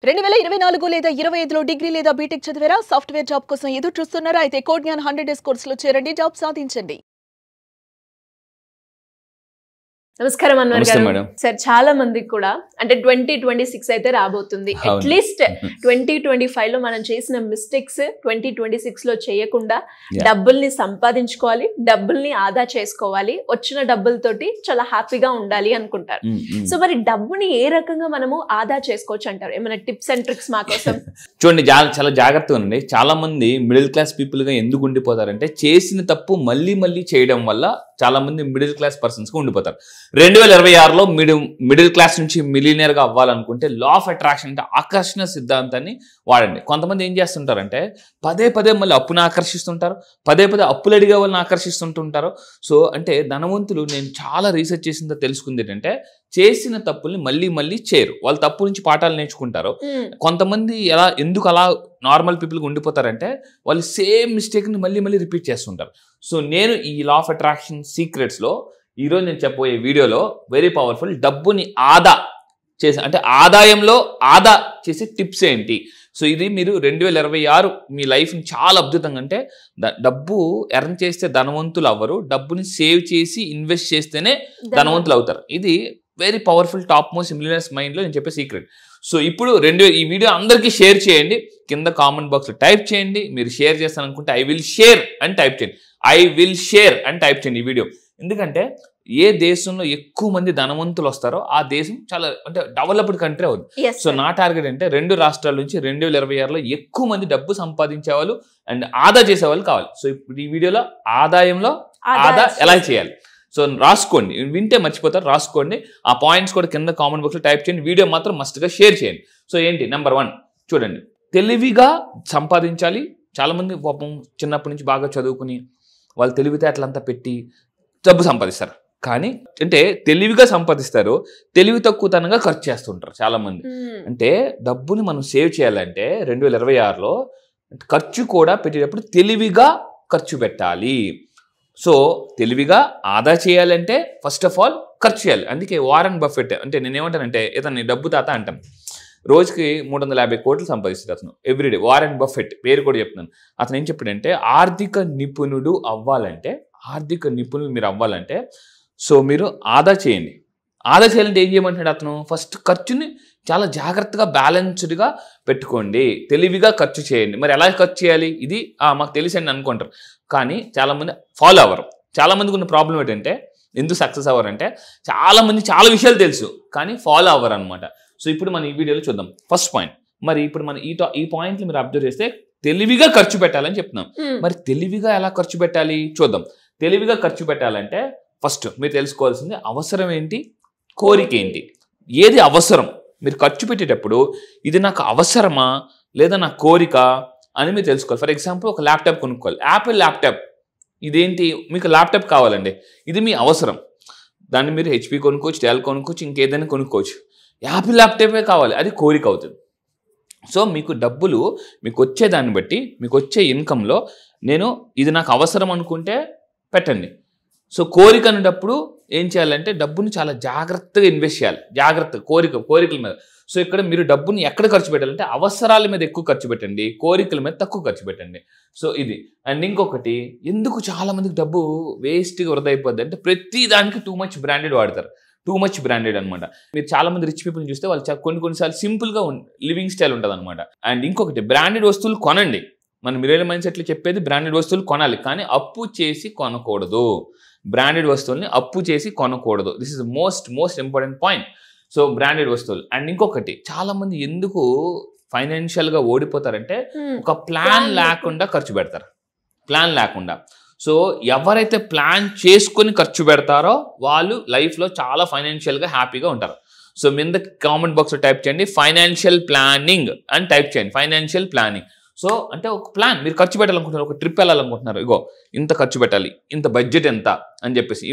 2024 లేదా 25లో డిగ్రీ లేదా బీటెక్ చదివారా? సాఫ్ట్వేర్ జాబ్ కోసం ఎదురు చూస్తున్నారా? అయితే కోడ్ జ్ఞాన్ 100 డేస్ కోర్సులో చేరండి, జాబ్ సాధించండి. నమస్కారం అన్వర్ గారు. సార్ చాలా మందికి కూడా అంటే 2026 అయితే రాబోతుంది. అట్లీస్ట్ 2025 లో మనం చేసిన మిస్టేక్స్ 2026 లో చేయకుండా డబ్బుల్ని సంపాదించుకోవాలి, డబ్బుల్ని ఆదా చేసుకోవాలి, వచ్చిన డబ్బులతోటి చాలా హ్యాపీగా ఉండాలి అనుకుంటారు. సో మరి డబ్బుని ఏ రకంగా మనము ఆదా చేసుకోవచ్చు అంటారు? ఏమైనా టిప్స్ అండ్ ట్రిక్స్ మా కోసం? చూడండి, చాలా జాగ్రత్తగా ఉండండి. చాలా మంది మిడిల్ క్లాస్ పీపుల్ గా ఎందుకు ఉండిపోతారంటే చేసిన తప్పు మళ్ళీ చేయడం వల్ల చాలా మంది మిడిల్ క్లాస్ పర్సన్స్ గా ఉండిపోతారు. 2026లో మిడిల్ క్లాస్ నుంచి మిలియనర్ గా అవ్వాలనుకుంటే లా ఆఫ్ అట్రాక్షన్ అంటే ఆకర్షణ సిద్ధాంతాన్ని వాడండి. కొంతమంది ఏం చేస్తుంటారంటే పదే మళ్ళీ అప్పుని ఆకర్షిస్తుంటారు, పదే అప్పులు అడిగే వాళ్ళని ఆకర్షిస్తుంటుంటారు. సో అంటే ధనవంతులు, నేను చాలా రీసెర్చ్ చేసిందో తెలుసుకుంది ఏంటంటే చేసిన తప్పుల్ని మళ్ళీ చేయరు. వాళ్ళు తప్పు నుంచి పాఠాలు నేర్చుకుంటారు. కొంతమంది ఎందుకు అలా నార్మల్ పీపుల్గా ఉండిపోతారంటే వాళ్ళు సేమ్ మిస్టేక్ని మళ్ళీ రిపీట్ చేస్తుంటారు. సో నేను ఈ లా ఆఫ్ అట్రాక్షన్ సీక్రెట్స్లో ఈరోజు నేను చెప్పబోయే వీడియోలో వెరీ పవర్ఫుల్ డబ్బుని ఆదా చేసే అంటే ఆదాయంలో ఆదా చేసే టిప్స్ ఏంటి. సో ఇది మీరు 2026 మీ లైఫ్ని చాలా అద్భుతంగా, అంటే డబ్బు ఎర్న్ చేస్తే ధనవంతులు అవ్వరు, డబ్బుని సేవ్ చేసి ఇన్వెస్ట్ చేస్తేనే ధనవంతులు అవుతారు. ఇది very powerful top most millionaires మైండ్లో నేను చెప్పే సీక్రెట్. సో ఇప్పుడు ఈ వీడియో అందరికీ షేర్ చేయండి. కింద కామెంట్ బాక్స్లో టైప్ చేయండి. మీరు షేర్ చేస్తాననుకుంటే ఐ విల్ షేర్ అని టైప్ చేయండి. ఐ విల్ షేర్ అని టైప్ చేయండి ఈ వీడియో. ఎందుకంటే ఏ దేశంలో ఎక్కువ మంది ధనవంతులు వస్తారో ఆ దేశం చాలా అంటే డెవలప్డ్ కంట్రీ అవుతుంది. సో నా టార్గెట్ అంటే 2 రాష్ట్రాల నుంచి 2026లో ఎక్కువ మంది డబ్బు సంపాదించే వాళ్ళు అండ్ ఆదా చేసే వాళ్ళు కావాలి. సో ఇప్పుడు ఈ వీడియోలో ఆదాయంలో ఆదా ఎలా చేయాలి. సో రాసుకోండి, వింటే మర్చిపోతారు, రాసుకోండి. ఆ పాయింట్స్ కూడా కింద కామెంట్ బాక్స్లో టైప్ చేయండి. వీడియో మాత్రం మస్ట్గా షేర్ చేయండి. సో ఏంటి నెంబర్ 1 చూడండి, తెలివిగా సంపాదించాలి. చాలామంది పాపం చిన్నప్పటి నుంచి బాగా చదువుకుని వాళ్ళు తెలివితేటలంతా పెట్టి డబ్బు సంపాదిస్తారు. కానీ అంటే తెలివిగా సంపాదిస్తారు, తెలివి తక్కువతనంగా ఖర్చు చేస్తుంటారు చాలామంది. అంటే డబ్బుని మనం సేవ్ చేయాలంటే 2026లో ఖర్చు కూడా పెట్టేటప్పుడు తెలివిగా ఖర్చు పెట్టాలి. సో తెలివిగా ఆదా చేయాలంటే ఫస్ట్ ఆఫ్ ఆల్ ఖర్చు చేయాలి. అందుకే వారన్ బఫెట్ అంటే నేనేమంటానంటే ఇతన్ని డబ్బు తాత అంటాను. రోజుకి 350 కోట్లు సంపాదిస్తాడు అతను ఎవ్రీడే. వారన్ బఫెట్ పేరు కూడా చెప్తున్నాను. అతను ఏం చెప్పాడంటే ఆర్థిక నిపుణులు మీరు అవ్వాలంటే సో మీరు ఆదా చేయండి. ఆదా చేయాలంటే ఏం చేయమంటాడు అతను? ఫస్ట్ ఖర్చుని చాలా జాగ్రత్తగా బ్యాలెన్స్డ్గా పెట్టుకోండి, తెలివిగా ఖర్చు చేయండి. మరి ఎలా ఖర్చు చేయాలి? ఇది మాకు తెలిసండి అనుకుంటారు, కానీ చాలామంది ఫాలో అవ్వరు. చాలామందికి ఉన్న ప్రాబ్లం ఏంటంటే ఎందుకు సక్సెస్ అవ్వరంటే చాలామంది చాలా విషయాలు తెలుసు కానీ ఫాలో అవ్వరు అనమాట. సో ఇప్పుడు మనం ఈ వీడియోలో చూద్దాం ఫస్ట్ పాయింట్. మరి ఇప్పుడు మనం ఈ పాయింట్లు మీరు అబ్జర్వ్ చేస్తే తెలివిగా ఖర్చు పెట్టాలని చెప్తున్నాం. మరి తెలివిగా ఎలా ఖర్చు పెట్టాలి చూద్దాం. తెలివిగా ఖర్చు పెట్టాలంటే ఫస్ట్ మీరు తెలుసుకోవాల్సింది అవసరం ఏంటి, కోరిక ఏంటి. ఏది అవసరం మీరు ఖర్చు పెట్టేటప్పుడు ఇది నాకు అవసరమా లేదా నా కోరిక అని మీరు తెలుసుకోవాలి. ఫర్ ఎగ్జాంపుల్ ఒక ల్యాప్టాప్ కొనుక్కోవాలి, యాపిల్ ల్యాప్టాప్. ఇదేంటి, మీకు ల్యాప్టాప్ కావాలండి, ఇది మీ అవసరం. దాన్ని మీరు హెచ్పి కొనుక్కోవచ్చు, డెల్ కొనుక్కోవచ్చు, ఇంకేదైనా కొనుక్కోవచ్చు. యాపిల్ ల్యాప్టాపే కావాలి, అది కోరిక అవుతుంది. సో మీకు డబ్బులు మీకు వచ్చేదాన్ని బట్టి మీకు వచ్చే ఇన్కంలో ఇది నాకు అవసరం అనుకుంటే పెట్టండి. సో కోరిక అనేటప్పుడు ఏం చేయాలంటే డబ్బుని చాలా జాగ్రత్తగా ఇన్వెస్ట్ చేయాలి. కోరికల మీద. సో ఇక్కడ మీరు డబ్బుని ఎక్కడ ఖర్చు పెట్టాలంటే అవసరాల మీద ఎక్కువ ఖర్చు పెట్టండి, కోరికల మీద తక్కువ ఖర్చు పెట్టండి. సో ఇది. అండ్ ఇంకొకటి, ఎందుకు చాలా మందికి డబ్బు వేస్ట్గా వృధా అయిపోద్ది అంటే ప్రతి దానికి టూ మచ్ బ్రాండెడ్ వాడతారు. టూ మచ్ బ్రాండెడ్ అనమాట. మీరు చాలా మంది రిచ్ పీపుల్ చూస్తే వాళ్ళు కొన్నిసార్లు సింపుల్గా లివింగ్ స్టైల్ ఉంటుంది అనమాట. అండ్ ఇంకొకటి, బ్రాండెడ్ వస్తువులు కొనండి. మన మిలియనర్ మైండ్ సెట్లో చెప్పేది బ్రాండెడ్ వస్తువులు కొనాలి, కానీ అప్పు చేసి కొనకూడదు. బ్రాండెడ్ వస్తువుల్ని అప్పు చేసి కొనకూడదు. This is most important point. So branded వస్తువులు. అండ్ ఇంకొకటి, చాలా మంది ఎందుకు ఫైనాన్షియల్గా ఓడిపోతారంటే ఒక ప్లాన్ లేకుండా ఖర్చు పెడతారు. ప్లాన్ లేకుండా. సో ఎవరైతే ప్లాన్ చేసుకొని ఖర్చు పెడతారో వాళ్ళు లైఫ్లో చాలా ఫైనాన్షియల్గా హ్యాపీగా ఉంటారు. సో మీద కామెంట్ బాక్స్లో టైప్ చేయండి ఫైనాన్షియల్ ప్లానింగ్ అని టైప్ చేయండి. Financial planning. సో అంటే ఒక ప్లాన్, మీరు ఖర్చు పెట్టాలనుకుంటున్నారు, ఒక ట్రిప్ వెళ్ళాలనుకుంటున్నారు, ఇగో ఇంత ఖర్చు పెట్టాలి, ఇంత బడ్జెట్ ఎంత అని చెప్పేసి.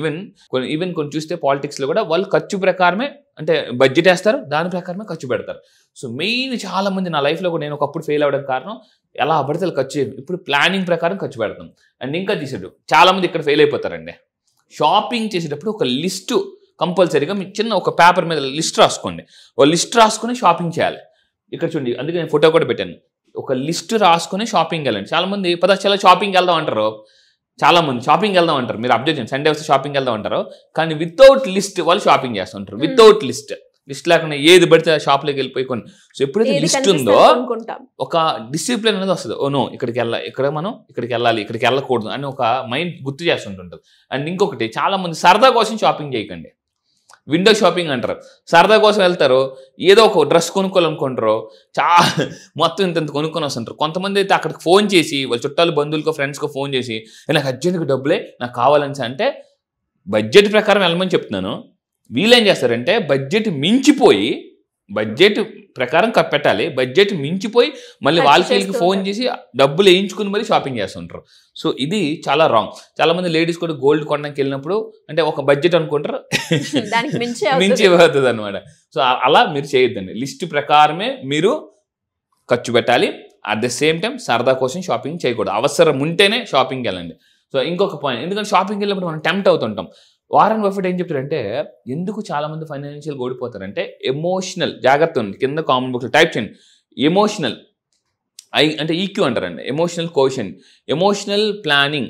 ఈవెన్ కొన్ని చూస్తే పాలిటిక్స్లో కూడా వాళ్ళు ఖర్చు ప్రకారమే అంటే బడ్జెట్ వేస్తారు, దాని ప్రకారమే ఖర్చు పెడతారు. సో మెయిన్ చాలా మంది నా లైఫ్లో కూడా నేను ఒకప్పుడు ఫెయిల్ అవ్వడానికి కారణం ఎలా పడితే ఖర్చు చేయదు, ఇప్పుడు ప్లానింగ్ ప్రకారం ఖర్చు పెడతాం. అండ్ ఇంకా తీసేటప్పుడు చాలా మంది ఇక్కడ ఫెయిల్ అయిపోతారండి. షాపింగ్ చేసేటప్పుడు ఒక లిస్టు కంపల్సరీగా మీ చిన్న ఒక పేపర్ మీద లిస్ట్ రాసుకోండి. ఒక లిస్ట్ రాసుకొని షాపింగ్ చేయాలి. ఇక్కడ చూడండి, అందుకే నేను ఫోటో కూడా పెట్టాను. ఒక లిస్ట్ రాసుకొని షాపింగ్కి వెళ్ళండి. చాలా మంది చాలా షాపింగ్కి వెళ్దాం అంటారు, చాలా మంది షాపింగ్ వెళ్దాం అంటారు. మీరు అబ్జర్వ్ చేయండి, సండే వస్తే షాపింగ్ వెళ్దాం అంటారు, కానీ వితౌట్ లిస్ట్ వాళ్ళు షాపింగ్ చేస్తుంటారు. వితౌట్ లిస్ట్ లేకుండా ఏది పడితే ఆ షాప్లోకి వెళ్ళిపోయి కొన్ని. సో ఎప్పుడైతే లిస్ట్ ఉందో ఒక డిసిప్లిన్ అనేది వస్తుంది. ఓ నో, ఇక్కడికి వెళ్ళాలి, ఇక్కడికి వెళ్ళకూడదు అని ఒక మైండ్ గుర్తు చేస్తుంటుంటుంది. అండ్ ఇంకొకటి, చాలా మంది సరదా కోసం షాపింగ్ చేయకండి. విండో షాపింగ్ అంటారు, సరదా కోసం వెళ్తారు, ఏదో ఒక డ్రెస్ కొనుక్కోవాలనుకుంటారు, మొత్తం ఇంత కొనుక్కొని వస్తుంటారు. కొంతమంది అయితే అక్కడికి ఫోన్ చేసి వాళ్ళ చుట్టాలు బంధువులకో ఫ్రెండ్స్కో ఫోన్ చేసి నాకు అర్జెంట్గా డబ్బులే నాకు కావాలని అంటే బడ్జెట్ ప్రకారం వెళ్ళమని చెప్తున్నాను. వీళ్ళు ఏం చేస్తారంటే బడ్జెట్ మించిపోయి, బడ్జెట్ ప్రకారం పెట్టాలి, బడ్జెట్ మించిపోయి మళ్ళీ వాళ్ళకి ఫోన్ చేసి డబ్బులు వేయించుకుని మళ్ళీ షాపింగ్ చేస్తుంటారు. సో ఇది చాలా రాంగ్. చాలా మంది లేడీస్ కూడా గోల్డ్ కొనడానికి వెళ్ళినప్పుడు అంటే ఒక బడ్జెట్ అనుకుంటారు, మించి అవుతుంది అనమాట. సో అలా మీరు చేయొద్దండి. లిస్ట్ ప్రకారమే మీరు ఖర్చు పెట్టాలి. అట్ ద సేమ్ టైం సరదా కోసం షాపింగ్ చేయకూడదు. అవసరం ఉంటేనే షాపింగ్కి వెళ్ళండి. సో ఇంకొక పాయింట్, ఎందుకంటే షాపింగ్కి వెళ్ళినప్పుడు మనం టెంప్ట్ అవుతుంటాం. వారన్ బఫెట్ ఏం చెప్తారంటే ఎందుకు చాలా మంది ఫైనాన్షియల్ ఓడిపోతారంటే ఎమోషనల్, జాగ్రత్త ఉంది, కింద కామెంట్ బాక్స్లో టైప్ చేయండి. ఎమోషనల్ అంటే ఈక్యూ అంటారండి, ఎమోషనల్ కోషన్, ఎమోషనల్ ప్లానింగ్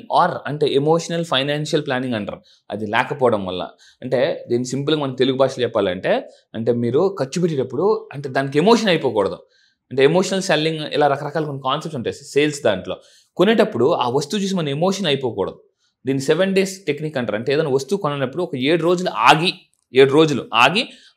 అంటే ఎమోషనల్ ఫైనాన్షియల్ ప్లానింగ్ అంటారు. అది లేకపోవడం వల్ల, అంటే దీన్ని సింపుల్గా మనం తెలుగు భాషలో చెప్పాలంటే అంటే మీరు ఖర్చు పెట్టేటప్పుడు అంటే దానికి ఎమోషన్ అయిపోకూడదు. అంటే ఎమోషనల్ సెల్లింగ్ ఇలా రకరకాల కొన్ని కాన్సెప్ట్స్ ఉంటాయి సేల్స్ దాంట్లో. కొనేటప్పుడు ఆ వస్తువు చూసి మన ఎమోషన్ అయిపోకూడదు. దీన్ని 7 days టెక్నిక్ అంటారు. అంటే ఏదైనా వస్తువు కొనేటప్పుడు ఒక 7 రోజులు ఆగి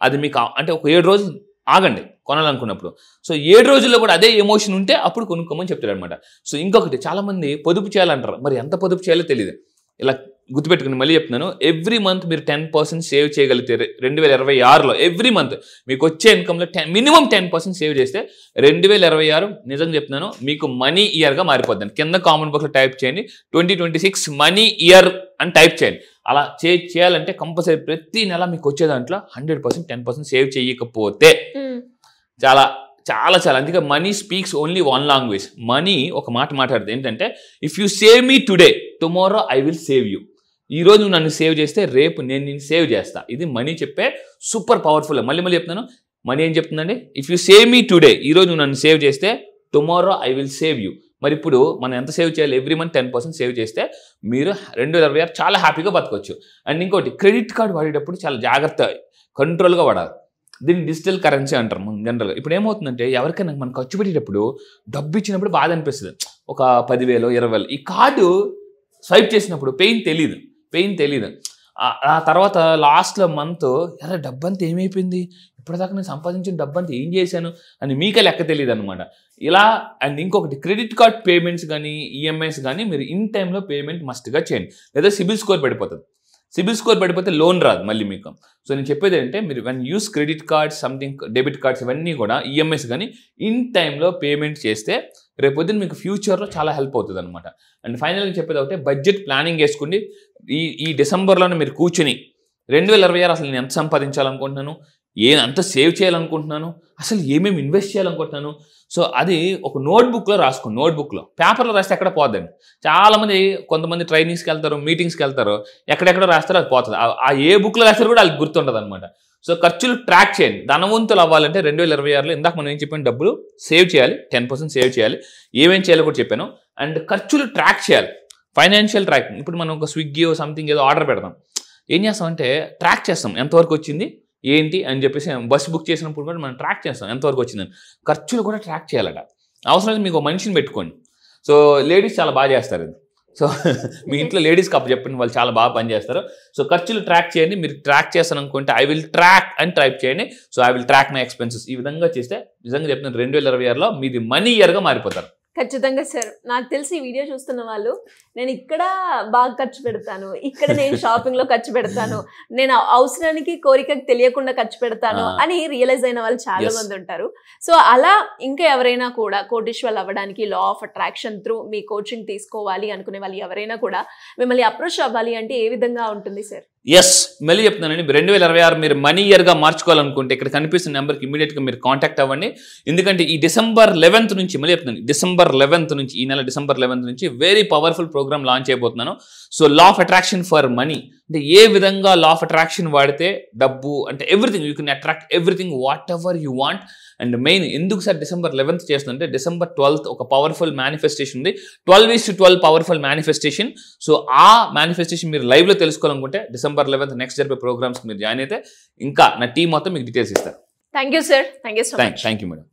అది మీకు అంటే ఒక 7 రోజులు ఆగండి కొనాలనుకున్నప్పుడు. సో 7 రోజుల్లో కూడా అదే ఎమోషన్ ఉంటే అప్పుడు కొనుక్కోమని చెప్తారు అనమాట. సో ఇంకొకటి, చాలామంది పొదుపు చేయాలంటారు, మరి ఎంత పొదుపు చేయాలో తెలియదు. ఇలా గుర్తుపెట్టుకుని మళ్ళీ చెప్తున్నాను, ఎవ్రీ మంత్ మీరు 10% సేవ్ చేయగలిగితే 2026లో ఎవ్రీ మంత్ మీకు వచ్చే ఇన్కమ్లో మినిమం 10% సేవ్ చేస్తే 2026 నిజంగా చెప్తున్నాను మీకు మనీ ఇయర్గా మారిపోద్దాను. కింద కామెంట్ బాక్స్లో టైప్ చేయండి 2026 మనీ ఇయర్ అని టైప్ చేయండి. అలా చేయాలంటే కంపల్సరీ ప్రతి నెల మీకు వచ్చే దాంట్లో 100% 10% సేవ్ చేయకపోతే చాలా చాలా చాలా అందుకే money speaks only one language. Money ఒక మాట మాట్లాడుతుంది ఏంటంటే, if you save me today tomorrow I will save you. ఈరోజు నువ్వు నన్ను సేవ్ చేస్తే రేపు నేను నిన్ను సేవ్ చేస్తా. ఇది మనీ చెప్పే సూపర్ పవర్ఫుల్. మళ్ళీ చెప్తున్నాను, మనీ ఏం చెప్తుందండి, if you save me today, ఈరోజు నువ్వు నన్ను సేవ్ చేస్తే tomorrow I will save you. మరి ఇప్పుడు మనం ఎంత సేవ్ చేయాలి? ఎవ్రీ మంత్ 10% సేవ్ చేస్తే మీరు 2026 చాలా హ్యాపీగా బతకొచ్చు. అండ్ ఇంకోటి, క్రెడిట్ కార్డు వాడేటప్పుడు చాలా జాగ్రత్త, కంట్రోల్గా వాడాలి. దీన్ని డిజిటల్ కరెన్సీ అంటారు జనరల్గా. ఇప్పుడు ఏమవుతుందంటే ఎవరికైనా మనం ఖర్చు పెట్టేటప్పుడు డబ్బు ఇచ్చినప్పుడు బాధ అనిపిస్తుంది, ఒక 10,000 20,000 ఈ కార్డు స్వైప్ చేసినప్పుడు పెయిన్ తెలియదు. ఆ తర్వాత లాస్ట్లో మంత్ డబ్బు అంతా ఏమైపోయింది, ఇప్పటిదాకా నేను సంపాదించిన డబ్బు అంతా ఏం చేశాను అని మీకే లెక్క తెలియదు అనమాట. ఇలా అండ్ ఇంకొకటి, క్రెడిట్ కార్డ్ పేమెంట్స్ కానీ ఈఎంఐస్ కానీ మీరు ఇన్ టైంలో పేమెంట్ మస్ట్గా చేయండి, లేదా సిబిల్ స్కోర్ పడిపోతుంది. సిబిల్ స్కోర్ పడిపోతే లోన్ రాదు మళ్ళీ మీకు. సో నేను చెప్పేది ఏంటంటే, మీరు when use credit cards, something debit cards, ఇవన్నీ కూడా ఈఎంఐస్ కానీ ఇన్ టైంలో పేమెంట్ చేస్తే రేపొద్దున మీకు ఫ్యూచర్లో చాలా హెల్ప్ అవుతుంది అనమాట. అండ్ ఫైనల్గా చెప్పేది ఒకటే, బడ్జెట్ ప్లానింగ్ వేసుకోండి. ఈ డిసెంబర్లోనే మీరు కూర్చొని 2026 అసలు నేను ఎంత సంపాదించాలనుకుంటున్నాను, అంత సేవ్ చేయాలనుకుంటున్నాను, అసలు ఏమేమి ఇన్వెస్ట్ చేయాలనుకుంటున్నాను. సో అది ఒక నోట్బుక్లో రాసుకోండి. నోట్బుక్లో, పేపర్లో రాస్తే ఎక్కడ పోద్దండి. చాలామంది కొంతమంది ట్రైనింగ్స్కి వెళ్తారు, మీటింగ్స్కి వెళ్తారు, ఎక్కడెక్కడో రాస్తారో అది పోతుంది. ఆ ఏ బుక్లో రాస్తారో కూడా వాళ్ళకి గుర్తుండదు అనమాట. సో ఖర్చులు ట్రాక్ చేయండి. ధనవంతులు అవ్వాలంటే 2026లో ఇందాక మనం ఏం చెప్పాను, డబ్బులు సేవ్ చేయాలి, 10% సేవ్ చేయాలి, ఏమేం చేయాలో కూడా చెప్పాను. అండ్ ఖర్చులు ట్రాక్ చేయాలి, ఫైనాన్షియల్ ట్రాకింగ్. ఇప్పుడు మనం ఒక స్విగ్గీ సంథింగ్ ఏదో ఆర్డర్ పెడతాం, ఏం చేస్తామంటే ట్రాక్ చేస్తాం, ఎంతవరకు వచ్చింది ఏంటి అని చెప్పేసి. బస్సు బుక్ చేసినప్పుడు కూడా మనం ట్రాక్ చేస్తాం ఎంతవరకు వచ్చిందని. ఖర్చులు కూడా ట్రాక్ చేయాలట. అవసరమైతే మీకు మనిషిని పెట్టుకోండి. సో లేడీస్ చాలా బాగా చేస్తారు ఇది. సో మీ ఇంట్లో లేడీస్కి అప్పు చెప్పండి, వాళ్ళు చాలా బాగా పనిచేస్తారు. సో ఖర్చులు ట్రాక్ చేయండి. మీరు ట్రాక్ చేస్తాను అనుకుంటే ఐ విల్ ట్రాక్ అని టైప్ చేయండి. So I will track my expenses. ఈ విధంగా చేస్తే నిజంగా చెప్తున్నాను 2026లో మీది మనీ ఇయర్గా మారిపోతారు. ఖచ్చితంగా సార్. నాకు తెలిసి ఈ వీడియో చూస్తున్న వాళ్ళు, నేను ఇక్కడ బాగా ఖర్చు పెడతాను, ఇక్కడ నేను షాపింగ్ లో ఖర్చు పెడతాను, నేను అవసరానికి కోరికకి తెలియకుండా ఖర్చు పెడతాను అని రియలైజ్ అయిన వాళ్ళు చాలా మంది ఉంటారు. సో అలా ఇంకా ఎవరైనా కూడా కోటీశ్వర్లు అవ్వడానికి లా of attraction through me coaching తీసుకోవాలి అనుకునే వాళ్ళు ఎవరైనా కూడా మిమ్మల్ని అప్రోచ్ అవ్వాలి అంటే ఏ విధంగా ఉంటుంది సార్? ఎస్, మళ్ళీ చెప్తున్నానండి, 2026 మీరు మనీ ఇయర్గా మార్చుకోవాలనుకుంటే ఇక్కడ కనిపిస్తున్న నెంబర్కి ఇమీడియట్గా మీరు కాంటాక్ట్ అవ్వండి. ఎందుకంటే ఈ December 11th నుంచి, మళ్ళీ చెప్తున్నాను, December 11th నుంచి, ఈ నెల December 11th నుంచి వెరీ పవర్ఫుల్ ప్రోగ్రామ్ లాంచ్ అయిపోతున్నాను. So law of attraction for money, అంటే ఏ విధంగా లా ఆఫ్ అట్రాక్షన్ వాడితే డబ్బు అంటే everything you can attract everything whatever you want. And main ఎందుకు సార్ December 11th చేస్తుందంటే December 12th ఒక పవర్ఫుల్ మేనిఫెస్టేషన్ ఉంది, 12:12 పవర్ఫుల్ మేనిఫెస్టేషన్. సో ఆ మేనిఫెస్టేషన్ మీరు లైవ్లో తెలుసుకోవాలనుకుంటే December 11th నెక్స్ట్ జరిపే ప్రోగ్రామ్స్కి మీరు జాయిన్ అయితే ఇంకా నా టీం మొత్తం మీకు డీటెయిల్స్ ఇస్తారు. Thank you sir. Thank you so much. Thank you madam.